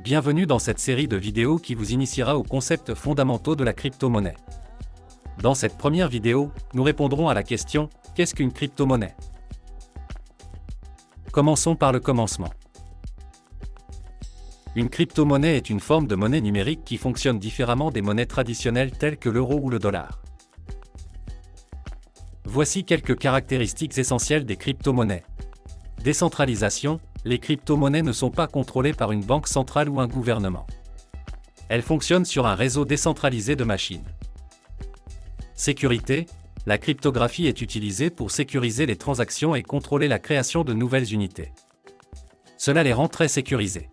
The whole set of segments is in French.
Bienvenue dans cette série de vidéos qui vous initiera aux concepts fondamentaux de la crypto-monnaie. Dans cette première vidéo, nous répondrons à la question « Qu'est-ce qu'une crypto-monnaie ?» Commençons par le commencement. Une crypto-monnaie est une forme de monnaie numérique qui fonctionne différemment des monnaies traditionnelles telles que l'euro ou le dollar. Voici quelques caractéristiques essentielles des crypto-monnaies. Décentralisation, les crypto-monnaies ne sont pas contrôlées par une banque centrale ou un gouvernement. Elles fonctionnent sur un réseau décentralisé de machines. Sécurité, la cryptographie est utilisée pour sécuriser les transactions et contrôler la création de nouvelles unités. Cela les rend très sécurisées.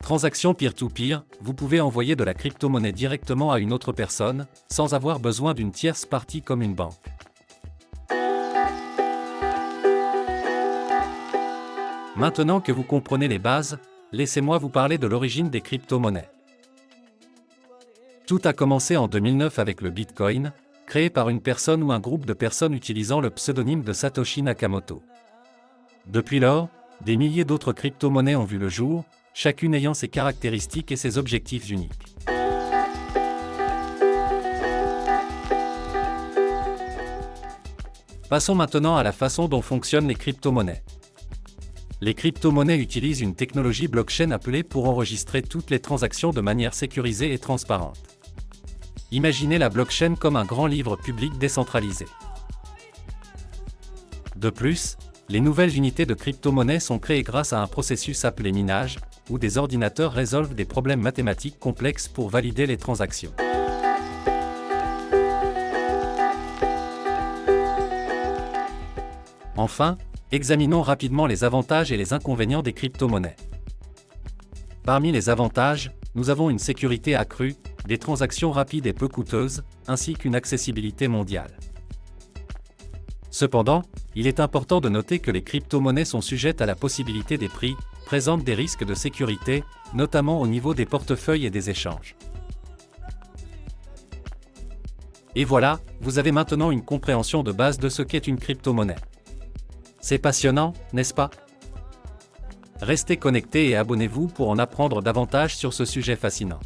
Transaction peer-to-peer, vous pouvez envoyer de la crypto-monnaie directement à une autre personne, sans avoir besoin d'une tierce partie comme une banque. Maintenant que vous comprenez les bases, laissez-moi vous parler de l'origine des crypto-monnaies. Tout a commencé en 2009 avec le Bitcoin, créé par une personne ou un groupe de personnes utilisant le pseudonyme de Satoshi Nakamoto. Depuis lors, des milliers d'autres crypto-monnaies ont vu le jour, chacune ayant ses caractéristiques et ses objectifs uniques. Passons maintenant à la façon dont fonctionnent les crypto-monnaies. Les crypto-monnaies utilisent une technologie blockchain appelée pour enregistrer toutes les transactions de manière sécurisée et transparente. Imaginez la blockchain comme un grand livre public décentralisé. De plus, les nouvelles unités de crypto-monnaies sont créées grâce à un processus appelé minage, où des ordinateurs résolvent des problèmes mathématiques complexes pour valider les transactions. Enfin, examinons rapidement les avantages et les inconvénients des crypto-monnaies. Parmi les avantages, nous avons une sécurité accrue, des transactions rapides et peu coûteuses, ainsi qu'une accessibilité mondiale. Cependant, il est important de noter que les crypto-monnaies sont sujettes à la possibilité des prix, présentent des risques de sécurité, notamment au niveau des portefeuilles et des échanges. Et voilà, vous avez maintenant une compréhension de base de ce qu'est une crypto-monnaie. C'est passionnant, n'est-ce pas? Restez connectés et abonnez-vous pour en apprendre davantage sur ce sujet fascinant.